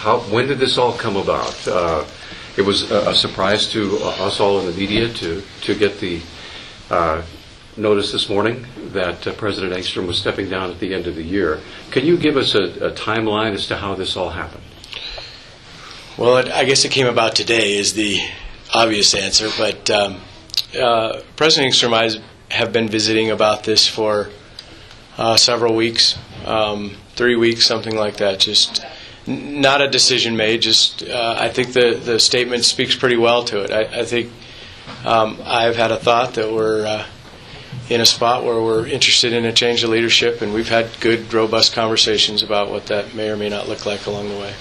When did this all come about? It was a surprise to us all in the media to get the notice this morning that President Engstrom was stepping down at the end of the year. Can you give us a timeline as to how this all happened? Well, I guess it came about today is the obvious answer, but President Engstrom and I have been visiting about this for several weeks, 3 weeks, something like that. Just not a decision made. Just I think the statement speaks pretty well to it. I think I've had a thought that we're in a spot where we're interested in a change of leadership, and we've had good, robust conversations about what that may or may not look like along the way.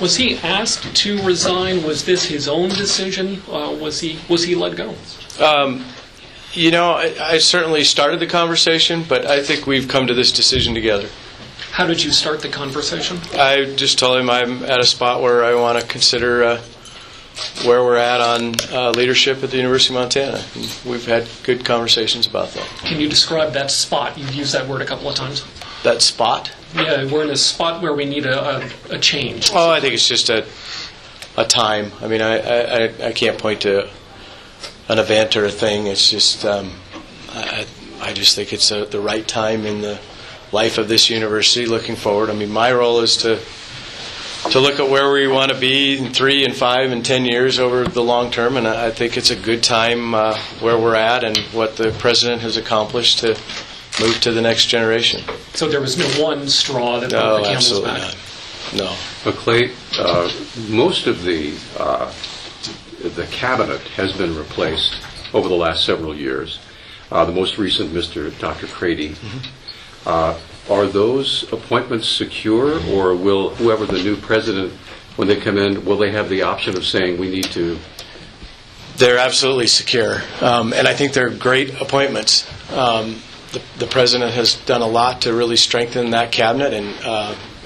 Was he asked to resign? Was this his own decision? Was he let go? I certainly started the conversation, but I think we've come to this decision together. How did you start the conversation? I just told him I'm at a spot where I want to consider where we're at on leadership at the University of Montana. And we've had good conversations about that. Can you describe that spot? You've used that word a couple of times. That spot? Yeah, we're in a spot where we need a change. Oh, I think it's just a time. I mean, I can't point to an event or a thing. It's just I just think it's the right time in the life of this university looking forward. I mean, my role is to look at where we want to be in 3 and 5 and 10 years over the long term, and I think it's a good time where we're at and what the president has accomplished to move to the next generation. So there was no one straw that broke the camel's back? Not. No. But Clay, most of the cabinet has been replaced over the last several years. The most recent, Dr. Crady. Mm-hmm. Are those appointments secure, or will whoever the new president, when they come in, will they have the option of saying we need to? They're absolutely secure, and I think they're great appointments. The president has done a lot to really strengthen that cabinet, and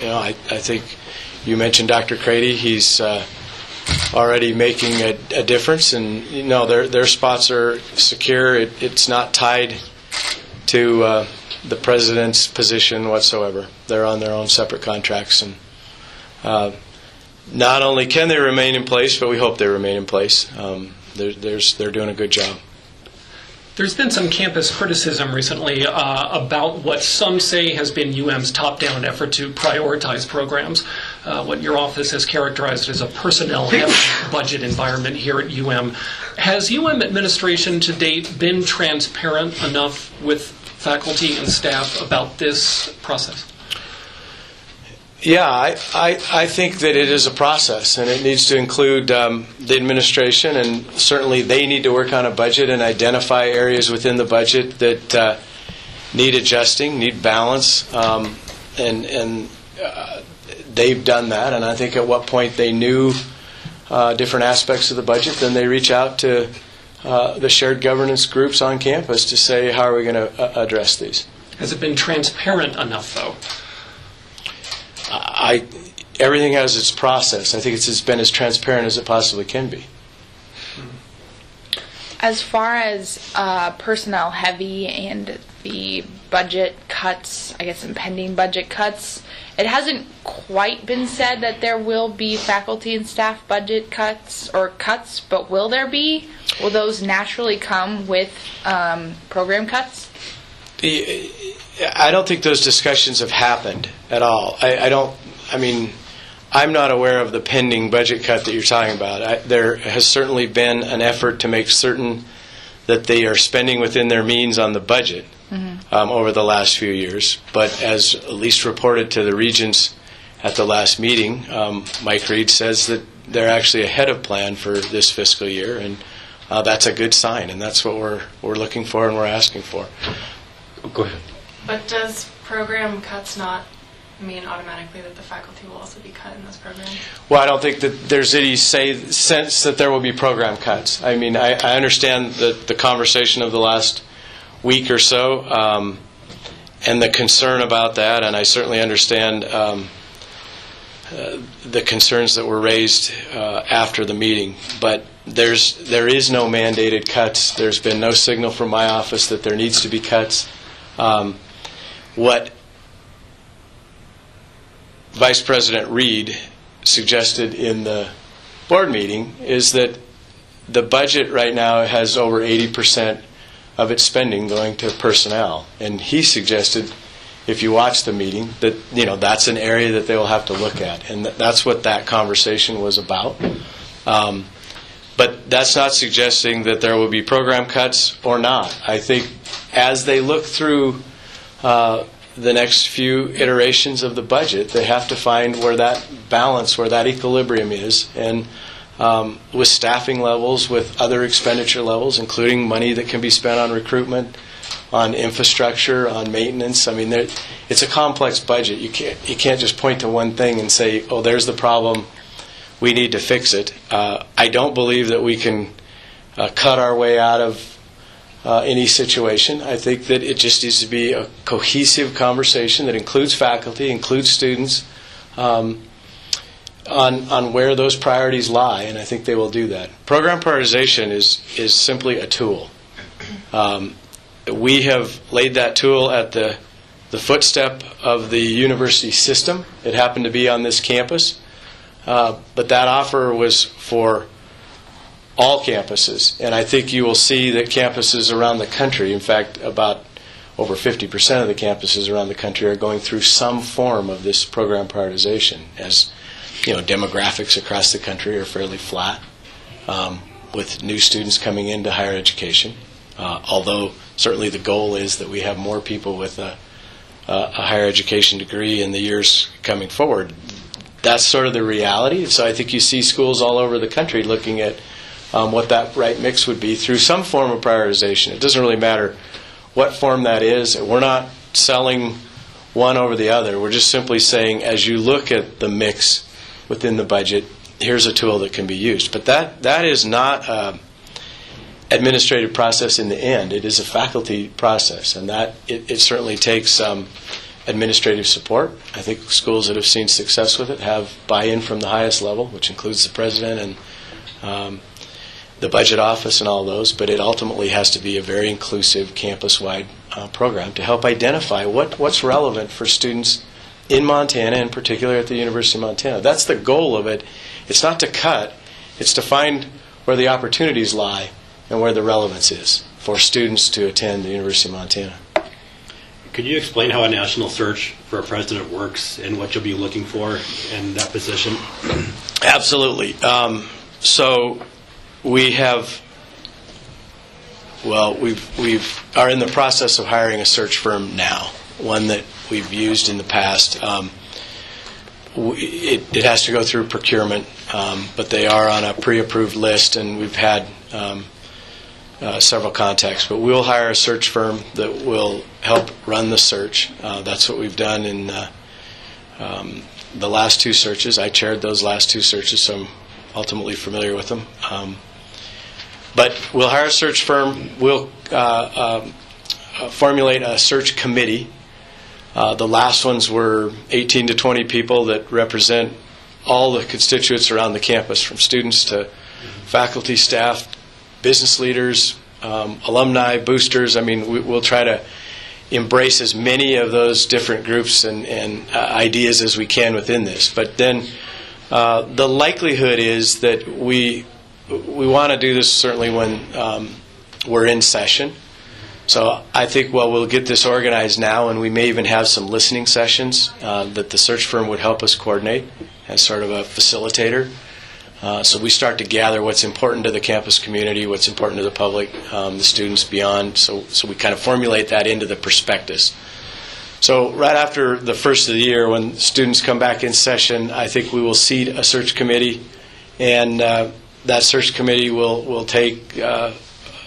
I think you mentioned Dr. Crady. He's already making a difference, and their spots are secure. It's not tied to the president's position whatsoever. They're on their own separate contracts, and not only can they remain in place, but we hope they remain in place. They're doing a good job. There's been some campus criticism recently about what some say has been UM's top-down effort to prioritize programs, what your office has characterized as a personnel-heavy budget environment here at UM. Has UM administration to date been transparent enough with faculty and staff about this process? Yeah, I think that it is a process, and it needs to include the administration, and certainly they need to work on a budget and identify areas within the budget that need adjusting, need balance, and they've done that. And I think at what point they knew different aspects of the budget, then they reach out to the shared governance groups on campus to say, how are we going to address these? Has it been transparent enough, though? Everything has its process. I think it's been as transparent as it possibly can be. As far as personnel heavy and the budget cuts, I guess impending budget cuts, it hasn't quite been said that there will be faculty and staff budget cuts, but will there be? Will those naturally come with program cuts? I don't think those discussions have happened at all. I'm not aware of the pending budget cut that you're talking about. There has certainly been an effort to make certain that they are spending within their means on the budget over the last few years. But as at least reported to the regents at the last meeting, Mike Reed says that they're actually ahead of plan for this fiscal year, and that's a good sign, and that's what we're looking for and we're asking for. Go ahead. But does program cuts not mean automatically that the faculty will also be cut in those programs? Well, I don't think that there's any sense that there will be program cuts. I mean, I understand the conversation of the last week or so and the concern about that, and I certainly understand the concerns that were raised after the meeting. But there is no mandated cuts. There's been no signal from my office that there needs to be cuts. What Vice President Reed suggested in the board meeting is that the budget right now has over 80% of its spending going to personnel. And he suggested, if you watch the meeting, that that's an area that they will have to look at. And that's what that conversation was about. But that's not suggesting that there will be program cuts or not. I think as they look through the next few iterations of the budget, they have to find where that balance, where that equilibrium is. And with staffing levels, with other expenditure levels, including money that can be spent on recruitment, on infrastructure, on maintenance. I mean, it's a complex budget. You can't just point to one thing and say, oh, there's the problem, we need to fix it. I don't believe that we can cut our way out of any situation. I think that it just needs to be a cohesive conversation that includes faculty, includes students, on where those priorities lie, and I think they will do that. Program prioritization is simply a tool. We have laid that tool at the footstep of the university system. It happened to be on this campus, but that offer was for all campuses, and I think you will see that campuses around the country, in fact, about over 50% of the campuses around the country are going through some form of this program prioritization. As demographics across the country are fairly flat, with new students coming into higher education. Although certainly the goal is that we have more people with a higher education degree in the years coming forward. That's sort of the reality. So I think you see schools all over the country looking at what that right mix would be through some form of prioritization. It doesn't really matter what form that is. We're not selling one over the other. We're just simply saying, as you look at the mix within the budget, here's a tool that can be used. But that is not an administrative process in the end. It is a faculty process, and that it certainly takes some administrative support. I think schools that have seen success with it have buy-in from the highest level, which includes the president and the budget office and all those, but it ultimately has to be a very inclusive campus-wide program to help identify what's relevant for students in Montana, in particular at the University of Montana. That's the goal of it. It's not to cut, it's to find where the opportunities lie and where the relevance is for students to attend the University of Montana. Could you explain how a national search for a president works and what you'll be looking for in that position? Absolutely. So we have, we are in the process of hiring a search firm now, one that we've used in the past. It has to go through procurement, but they are on a pre-approved list, and we've had several contacts. But we'll hire a search firm that will help run the search. That's what we've done in the last two searches. I chaired those last two searches, so I'm ultimately familiar with them. But we'll hire a search firm. We'll formulate a search committee. The last ones were 18 to 20 people that represent all the constituents around the campus, from students to faculty, staff, business leaders, alumni, boosters. I mean, we'll try to embrace as many of those different groups and ideas as we can within this. But then the likelihood is that we want to do this certainly when we're in session. So I think, we'll get this organized now, and we may even have some listening sessions that the search firm would help us coordinate as sort of a facilitator. So we start to gather what's important to the campus community, what's important to the public, the students beyond. So we kind of formulate that into the prospectus. So right after the first of the year, when students come back in session, I think we will seat a search committee, and that search committee will take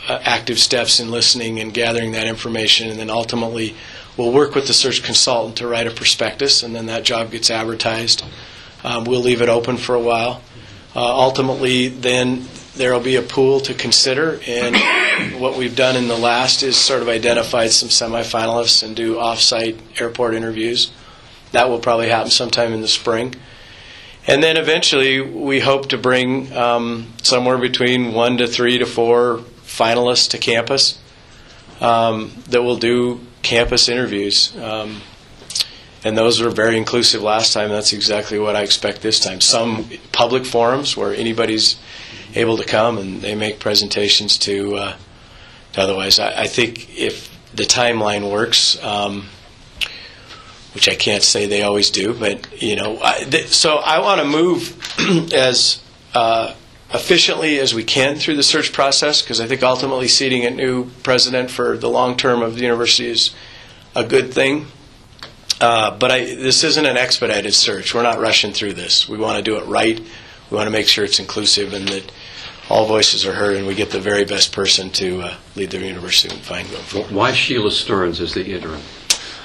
active steps in listening and gathering that information, and then ultimately we'll work with the search consultant to write a prospectus, and then that job gets advertised. We'll leave it open for a while. Ultimately, then there will be a pool to consider, and what we've done in the last is sort of identified some semifinalists and do off-site airport interviews. That will probably happen sometime in the spring. And then eventually we hope to bring somewhere between 1 to 3 to 4 finalists to campus that will do campus interviews. And those were very inclusive last time. That's exactly what I expect this time. Some public forums where anybody's able to come and they make presentations to otherwise. I think if the timeline works, which I can't say they always do, but so I want to move as efficiently as we can through the search process, because I think ultimately seating a new president for the long term of the university is a good thing. But this isn't an expedited search. We're not rushing through this. We want to do it right. We want to make sure it's inclusive and that all voices are heard, and we get the very best person to lead the university and find going forward. Why Sheila Stearns as the interim?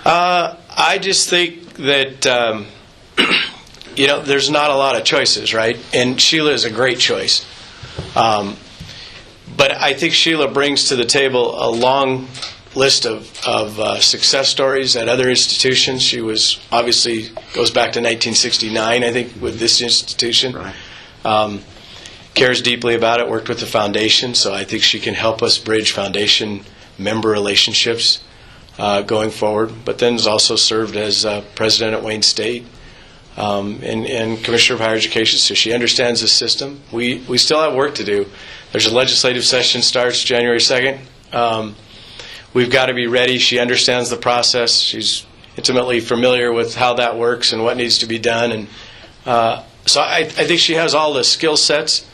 I just think that there's not a lot of choices, right? And Sheila is a great choice. But I think Sheila brings to the table a long list of success stories at other institutions. She was obviously goes back to 1969, I think, with this institution. Right. Cares deeply about it. Worked with the foundation, so I think she can help us bridge foundation member relationships going forward. But then has also served as president at Wayne State and commissioner of higher education, so she understands the system. We still have work to do. There's a legislative session starts January 2nd. We've got to be ready. She understands the process. She's intimately familiar with how that works and what needs to be done. And so I think she has all the skill sets.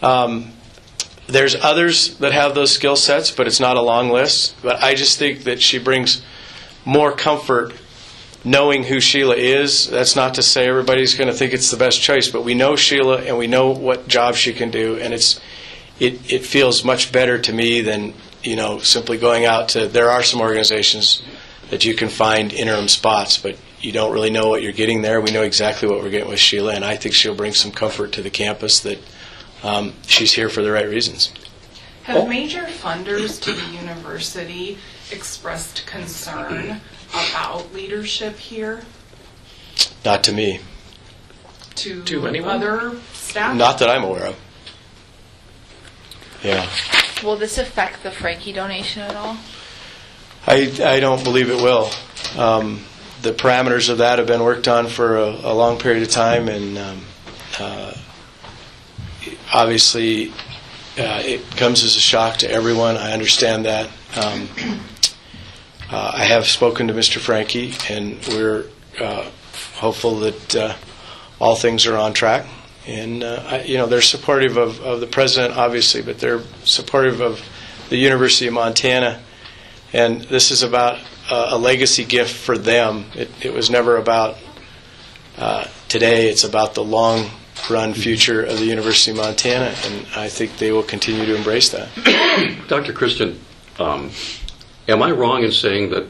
There's others that have those skill sets, but it's not a long list. But I just think that she brings more comfort knowing who Sheila is. That's not to say everybody's going to think it's the best choice, but we know Sheila and we know what job she can do, and it feels much better to me than simply going out to. There are some organizations that you can find interim spots, but you don't really know what you're getting there. We know exactly what we're getting with Sheila, and I think she'll bring some comfort to the campus that she's here for the right reasons. Have major funders to the university expressed concern about leadership here? Not to me. To anyone? Other staff? Not that I'm aware of. Yeah. Will this affect the Frankie donation at all? I don't believe it will. The parameters of that have been worked on for a long period of time, and obviously it comes as a shock to everyone. I understand that. I have spoken to Mr. Frankie, and we're hopeful that all things are on track. And they're supportive of the president, obviously, but they're supportive of the University of Montana. And this is about a legacy gift for them. It was never about today. It's about the long-run future of the University of Montana, and I think they will continue to embrace that. Dr. Christian, am I wrong in saying that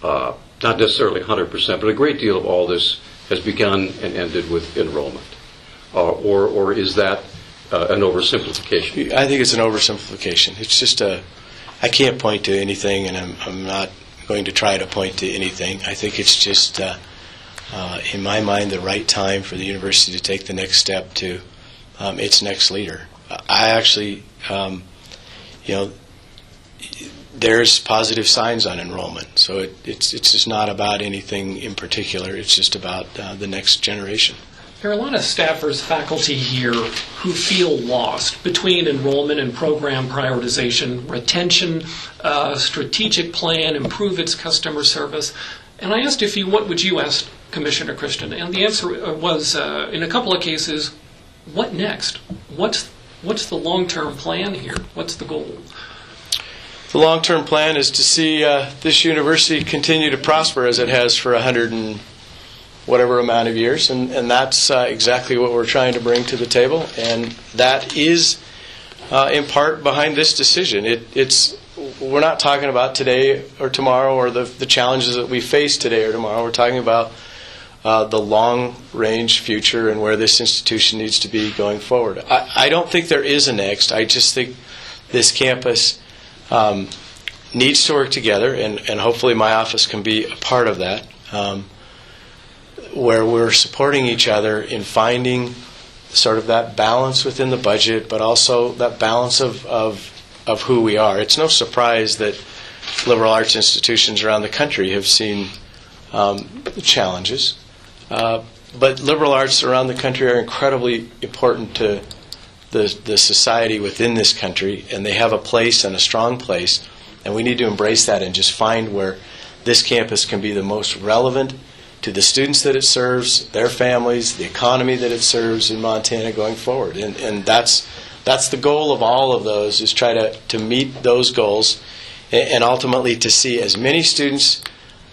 not necessarily 100%, but a great deal of all this has begun and ended with enrollment? Or is that an oversimplification? I think it's an oversimplification. It's just I can't point to anything, and I'm not going to try to point to anything. I think it's just, in my mind, the right time for the university to take the next step to its next leader. I actually, there's positive signs on enrollment, so it's just not about anything in particular. It's just about the next generation. There are a lot of staffers, faculty here who feel lost between enrollment and program prioritization, retention, strategic plan, improve its customer service. And I asked what would you ask Commissioner Christian? And the answer was, in a couple of cases, what next? What's the long-term plan here? What's the goal? The long-term plan is to see this university continue to prosper as it has for 100 and whatever amount of years, and that's exactly what we're trying to bring to the table, and that is in part behind this decision. We're not talking about today or tomorrow or the challenges that we face today or tomorrow. We're talking about the long-range future and where this institution needs to be going forward. I don't think there is a next. I just think this campus needs to work together, and hopefully my office can be a part of that. Where we're supporting each other in finding sort of that balance within the budget, but also that balance of who we are. It's no surprise that liberal arts institutions around the country have seen challenges. But liberal arts around the country are incredibly important to the society within this country, and they have a place and a strong place, and we need to embrace that and just find where this campus can be the most relevant to the students that it serves, their families, the economy that it serves in Montana going forward. And that's the goal of all of those, is try to meet those goals and ultimately to see as many students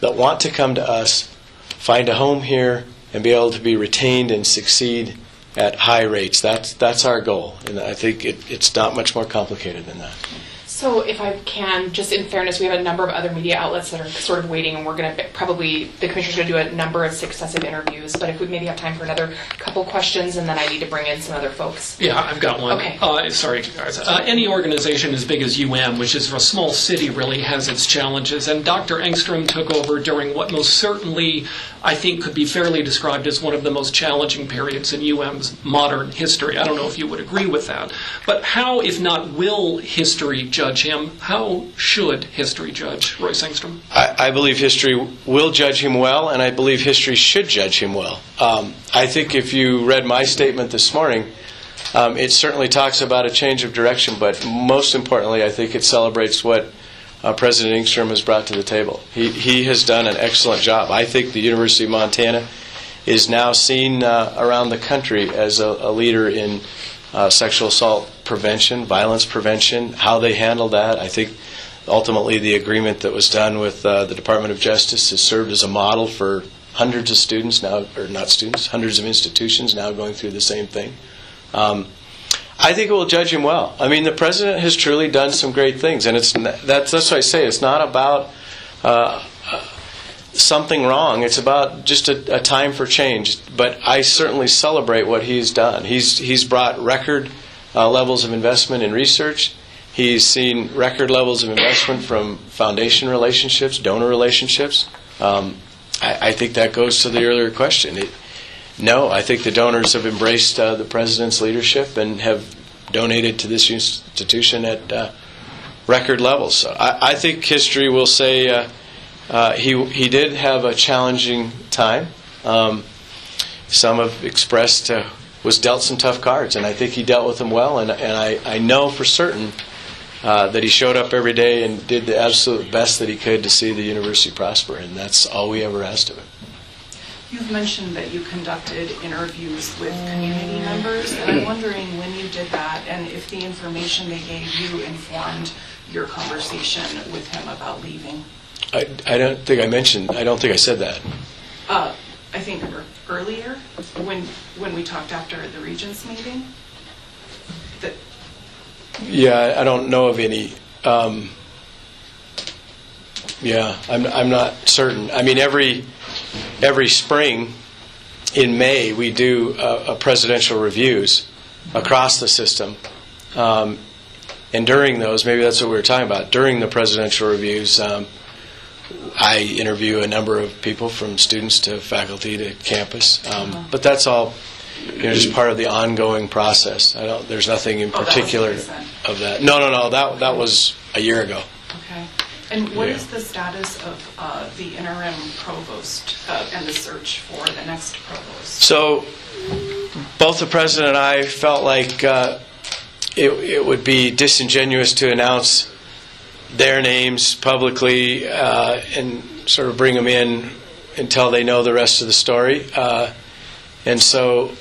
that want to come to us find a home here and be able to be retained and succeed at high rates. That's our goal, and I think it's not much more complicated than that. So if I can, just in fairness, we have a number of other media outlets that are sort of waiting, and we're going to probably, the commissioner's going to do a number of successive interviews, but if we maybe have time for another couple questions, and then I need to bring in some other folks. Yeah, I've got one. Okay. Sorry, guys. Any organization as big as UM, which is a small city, really has its challenges, and Dr. Engstrom took over during what most certainly, I think, could be fairly described as one of the most challenging periods in UM's modern history. I don't know if you would agree with that. But how, if not will, history judge him? How should history judge Royce Engstrom? I believe history will judge him well, and I believe history should judge him well. I think if you read my statement this morning, it certainly talks about a change of direction, but most importantly, I think it celebrates what President Engstrom has brought to the table. He has done an excellent job. I think the University of Montana is now seen around the country as a leader in sexual assault prevention, violence prevention, how they handle that. I think ultimately the agreement that was done with the Department of Justice has served as a model for hundreds of students now, or not students, hundreds of institutions now going through the same thing. I think it will judge him well. I mean, the president has truly done some great things, and that's what I say. It's not about something wrong. It's about just a time for change. But I certainly celebrate what he's done. He's brought record levels of investment in research. He's seen record levels of investment from foundation relationships, donor relationships. I think that goes to the earlier question. No, I think the donors have embraced the president's leadership and have donated to this institution at record levels. So I think history will say he did have a challenging time. Some have expressed was dealt some tough cards, and I think he dealt with them well. And I know for certain that he showed up every day and did the absolute best that he could to see the university prosper, and that's all we ever asked of him. You've mentioned that you conducted interviews with community members, and I'm wondering when you did that and if the information they gave you informed your conversation with him about leaving. I don't think I said that. I think earlier when we talked after the Regents meeting. Yeah, I don't know of any. I'm not certain. I mean, every spring in May we do presidential reviews across the system, and during those, maybe that's what we were talking about. During the presidential reviews, I interview a number of people, from students to faculty to campus, but that's all just part of the ongoing process. There's nothing in particular of that. No. That was a year ago. Okay. And what is the status of the interim provost and the search for the next provost? So, both the president and I felt like it would be disingenuous to announce their names publicly and sort of bring them in until they know the rest of the story. And so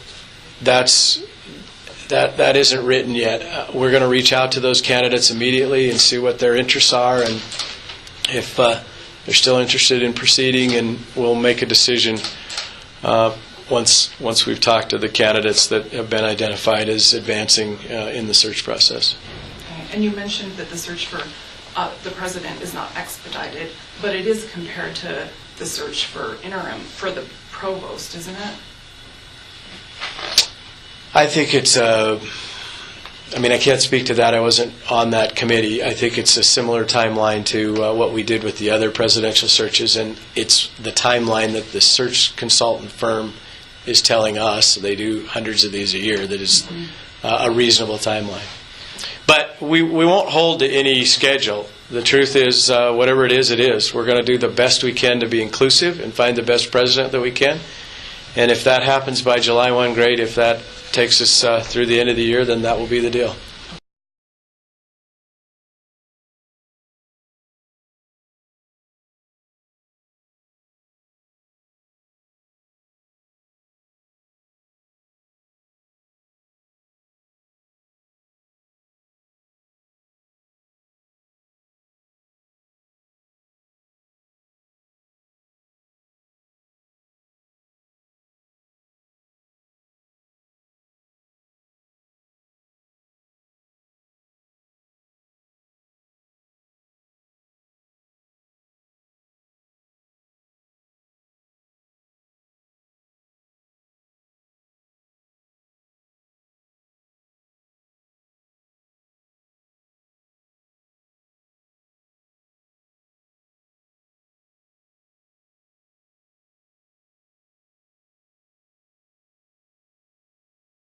that isn't written yet. We're going to reach out to those candidates immediately and see what their interests are, and if they're still interested in proceeding, and we'll make a decision once we've talked to the candidates that have been identified as advancing in the search process. Okay. And you mentioned that the search for the president is not expedited, but it is compared to the search for interim for the provost, isn't it? I think it's I can't speak to that. I wasn't on that committee. I think it's a similar timeline to what we did with the other presidential searches, and it's the timeline that the search consultant firm is telling us. They do hundreds of these a year. That is a reasonable timeline. But we won't hold to any schedule. The truth is, whatever it is. We're going to do the best we can to be inclusive and find the best president that we can. And if that happens by July 1, great. If that takes us through the end of the year, then that will be the deal.